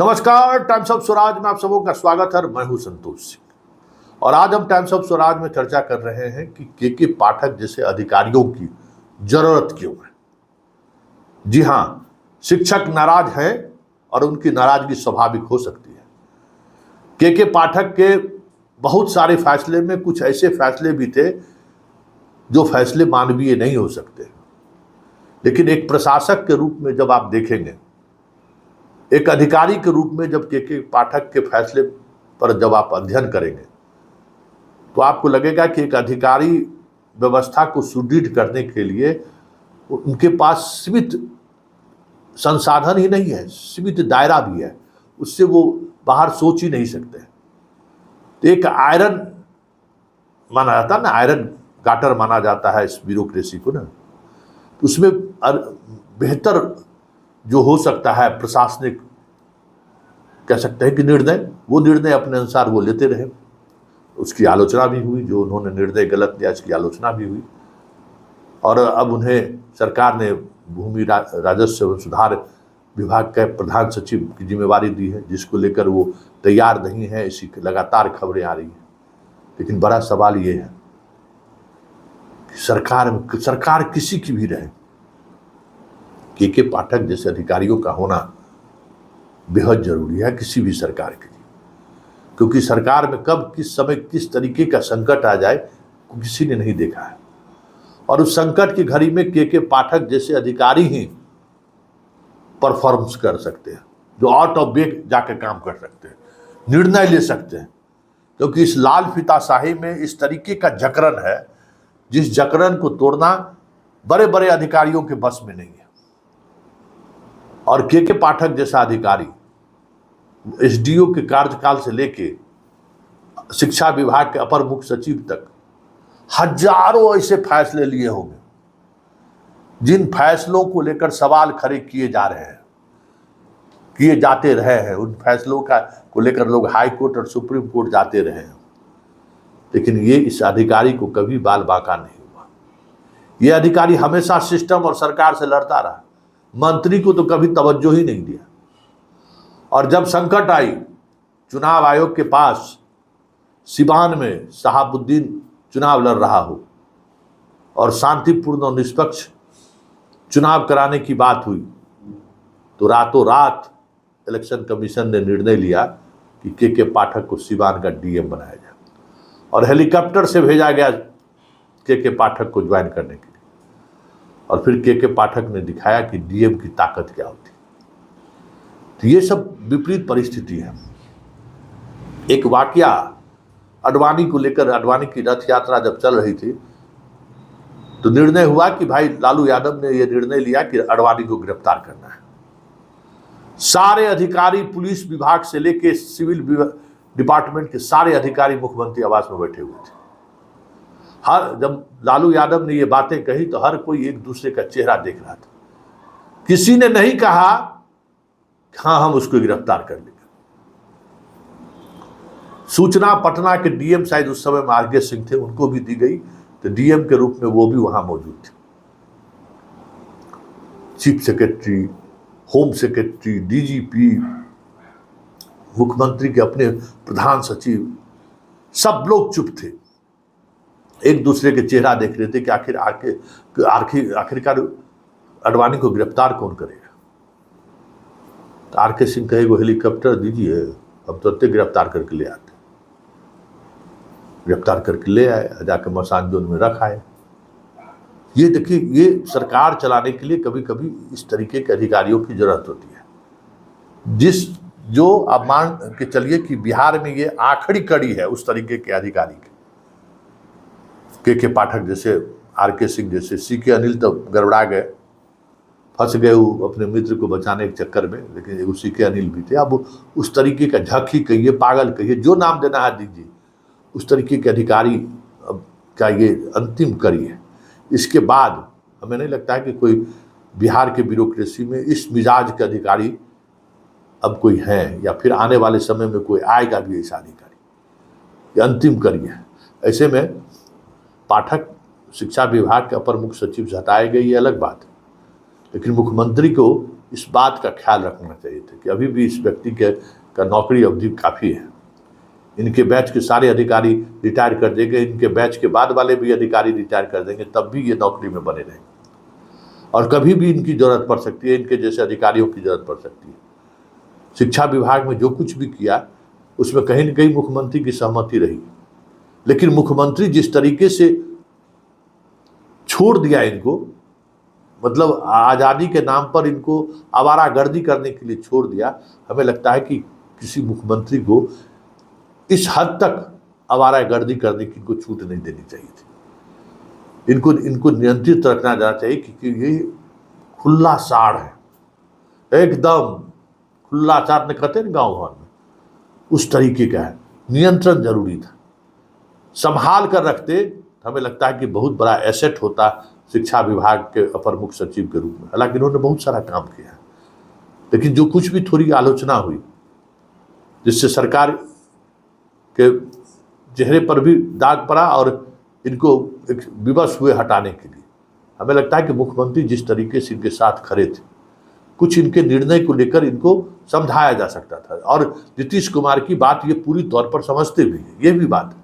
नमस्कार, times of Swaraj में आप सबों का स्वागत है। मैं हूं संतोष सिंह और आज हम टाइम्स ऑफ स्वराज में चर्चा कर रहे हैं कि के पाठक जैसे अधिकारियों की जरूरत क्यों है। जी हां, शिक्षक नाराज हैं और उनकी नाराजगी स्वाभाविक हो सकती है। के पाठक के बहुत सारे फैसले में कुछ ऐसे फैसले भी थे जो फैसले मानवीय नहीं हो सकते, लेकिन एक प्रशासक के रूप में जब आप देखेंगे, एक अधिकारी के रूप में जब के पाठक के फैसले पर जब आप अध्ययन करेंगे तो आपको लगेगा कि एक अधिकारी व्यवस्था को सुदृढ़ करने के लिए उनके पास सीमित संसाधन ही नहीं है, सीमित दायरा भी है, उससे वो बाहर सोच ही नहीं सकते। तो एक आयरन माना जाता है ना, आयरन गाटर माना जाता है इस ब्यूरोक्रेसी को ना, तो उसमें बेहतर जो हो सकता है प्रशासनिक कह सकते हैं कि निर्णय, वो निर्णय अपने अनुसार वो लेते रहे। उसकी आलोचना भी हुई, जो उन्होंने निर्णय गलत लिया इसकी आलोचना भी हुई और अब उन्हें सरकार ने भूमि राजस्व एवं सुधार विभाग के प्रधान सचिव की जिम्मेवारी दी है, जिसको लेकर वो तैयार नहीं है। इसी लगातार खबरें आ रही हैं, लेकिन बड़ा सवाल ये है कि सरकार किसी की भी रहे, के पाठक जैसे अधिकारियों का होना बेहद जरूरी है किसी भी सरकार के लिए, क्योंकि सरकार में कब किस समय किस तरीके का संकट आ जाए किसी ने नहीं देखा है। और उस संकट की घड़ी में के पाठक जैसे अधिकारी ही परफॉर्म्स कर सकते हैं, जो आउट ऑफ वेक जाकर काम कर सकते हैं, निर्णय ले सकते हैं, क्योंकि इस लाल फीताशाही में इस तरीके का जकड़न है जिस जकड़न को तोड़ना बड़े बड़े अधिकारियों के बस में नहीं है। और के पाठक जैसा अधिकारी एसडीओ के कार्यकाल से लेके शिक्षा विभाग के अपर मुख्य सचिव तक हजारों ऐसे फैसले लिए होंगे, जिन फैसलों को लेकर सवाल खड़े किए जाते रहे हैं। उन फैसलों को लेकर लोग हाई कोर्ट और सुप्रीम कोर्ट जाते रहे हैं, लेकिन ये इस अधिकारी को कभी बाल बांका नहीं हुआ। ये अधिकारी हमेशा सिस्टम और सरकार से लड़ता रहा, मंत्री को तो कभी तवज्जो ही नहीं दिया। और जब संकट आई, चुनाव आयोग के पास सिवान में शहाबुद्दीन चुनाव लड़ रहा हो और शांतिपूर्ण और निष्पक्ष चुनाव कराने की बात हुई, तो रातों रात इलेक्शन कमीशन ने निर्णय लिया कि के पाठक को सिवान का डीएम बनाया जाए और हेलीकॉप्टर से भेजा गया के पाठक को ज्वाइन करने के लिए। और फिर के पाठक ने दिखाया कि डीएम की ताकत क्या होती है। तो ये सब विपरीत परिस्थिति है। एक वाकया अडवाणी को लेकर, अडवाणी की रथ यात्रा जब चल रही थी तो निर्णय हुआ कि भाई लालू यादव ने यह निर्णय लिया कि अडवाणी को गिरफ्तार करना है। सारे अधिकारी, पुलिस विभाग से लेकर सिविल डिपार्टमेंट के सारे अधिकारी मुख्यमंत्री आवास में बैठे हुए थे। जब लालू यादव ने ये बातें कही तो हर कोई एक दूसरे का चेहरा देख रहा था। किसी ने नहीं कहा हाँ हम उसको गिरफ्तार कर लेंगे। सूचना पटना के डीएम शायद उस समय में आरके सिंह थे, उनको भी दी गई, तो डीएम के रूप में वो भी वहां मौजूद थे। Chief secretary, home secretary, DGP, मुख्यमंत्री के अपने प्रधान सचिव, सब लोग चुप थे, एक दूसरे के चेहरा देख रहे थे कि आखिरकार अडवाणी को गिरफ्तार कौन करेगा। तो आरके सिंह कहे वो हेलीकॉप्टर दीजिए, हम तुरंत गिरफ्तार करके ले आते। गिरफ्तार करके ले आए, जाकर मसान जोन में रख आए। ये देखिए, ये सरकार चलाने के लिए कभी कभी इस तरीके के अधिकारियों की जरूरत होती है। जो आप मान के चलिए कि बिहार में ये आखिरी कड़ी है उस तरीके के अधिकारी के पाठक जैसे, आरके सिंह जैसे। सीके अनिल तो गड़बड़ा गए, फंस गए वो अपने मित्र को बचाने के चक्कर में, लेकिन वो सीके अनिल भी थे। अब उस तरीके का झक्की कहिए, पागल कहिए, जो नाम देना है दीजिए, उस तरीके के अधिकारी अब का ये अंतिम कड़ी है। इसके बाद हमें नहीं लगता है कि कोई बिहार के ब्यूरोक्रेसी में इस मिजाज के अधिकारी अब कोई है, या फिर आने वाले समय में कोई आएगा भी ऐसा अधिकारी। ये अंतिम कड़ी है। ऐसे में पाठक शिक्षा विभाग के अपर मुख्य सचिव से हटाए गए, ये अलग बात है, लेकिन मुख्यमंत्री को इस बात का ख्याल रखना चाहिए था कि अभी भी इस व्यक्ति का नौकरी अवधि काफ़ी है। इनके बैच के सारे अधिकारी रिटायर कर देंगे, इनके बैच के बाद वाले भी अधिकारी रिटायर कर देंगे, तब भी ये नौकरी में बने रहेंगे और कभी भी इनकी जरूरत पड़ सकती है, इनके जैसे अधिकारियों की जरूरत पड़ सकती है। शिक्षा विभाग में जो कुछ भी किया उसमें कहीं न कहीं मुख्यमंत्री की सहमति रही, लेकिन मुख्यमंत्री जिस तरीके से छोड़ दिया इनको, मतलब आज़ादी के नाम पर इनको आवारागर्दी करने के लिए छोड़ दिया, हमें लगता है कि किसी मुख्यमंत्री को इस हद तक आवारागर्दी करने की इनको छूट नहीं देनी चाहिए थी। इनको नियंत्रित रखना जाना चाहिए क्योंकि ये खुला साड़ है, एकदम खुला साड़ ने कहते हैं गाँव घर में, उस तरीके का है। नियंत्रण जरूरी था, संभाल कर रखते, हमें लगता है कि बहुत बड़ा एसेट होता शिक्षा विभाग के अपर मुख्य सचिव के रूप में। हालांकि इन्होंने बहुत सारा काम किया, लेकिन जो कुछ भी थोड़ी आलोचना हुई जिससे सरकार के चेहरे पर भी दाग पड़ा और इनको एक विवश हुए हटाने के लिए, हमें लगता है कि मुख्यमंत्री जिस तरीके से इनके साथ खड़े थे, कुछ इनके निर्णय को लेकर इनको समझाया जा सकता था। और नीतीश कुमार की बात ये पूरी तौर पर समझते भी हैं, ये भी बात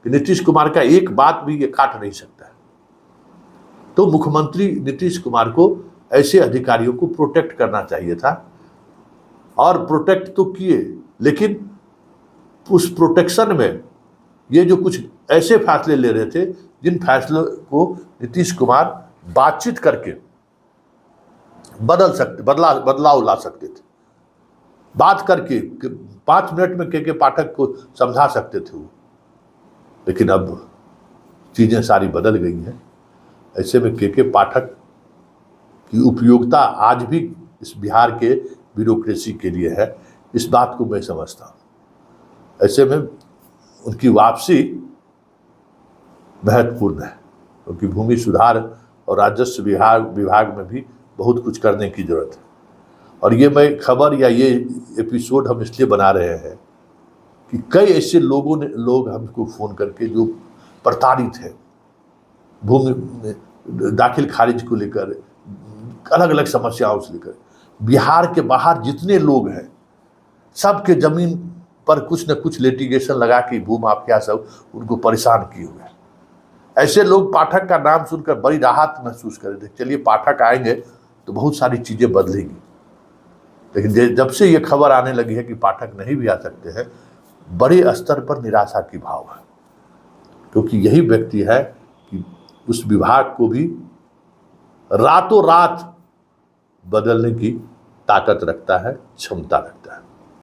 कि नीतीश कुमार का एक बात भी ये काट नहीं सकता है। तो मुख्यमंत्री नीतीश कुमार को ऐसे अधिकारियों को प्रोटेक्ट करना चाहिए था और प्रोटेक्ट तो किए, लेकिन उस प्रोटेक्शन में ये जो कुछ ऐसे फैसले ले रहे थे जिन फैसलों को नीतीश कुमार बातचीत करके बदलाव ला सकते थे, बात करके 5 मिनट में के पाठक को समझा सकते थे वो। लेकिन अब चीज़ें सारी बदल गई हैं। ऐसे में के पाठक की उपयोगिता आज भी इस बिहार के ब्यूरोक्रेसी के लिए है, इस बात को मैं समझता हूँ। ऐसे में उनकी वापसी महत्वपूर्ण है, क्योंकि भूमि सुधार और राजस्व विभाग में भी बहुत कुछ करने की जरूरत है। और ये मैं खबर या ये एपिसोड हम इसलिए बना रहे हैं कि कई ऐसे लोग हमको फ़ोन करके जो प्रताड़ित हैं भूमि दाखिल खारिज को लेकर, अलग अलग समस्याओं से लेकर, बिहार के बाहर जितने लोग हैं सबके ज़मीन पर कुछ न कुछ लिटिगेशन लगा के भूमाफिया सब उनको परेशान किए हुए हैं। ऐसे लोग पाठक का नाम सुनकर बड़ी राहत महसूस कर रहे थे, चलिए पाठक आएंगे तो बहुत सारी चीज़ें बदलेंगी। लेकिन जब से ये खबर आने लगी है कि पाठक नहीं भी आ सकते हैं, बड़े स्तर पर निराशा की भाव है, क्योंकि यही व्यक्ति है कि उस विभाग को भी रातों रात बदलने की ताकत रखता है, क्षमता रखता है।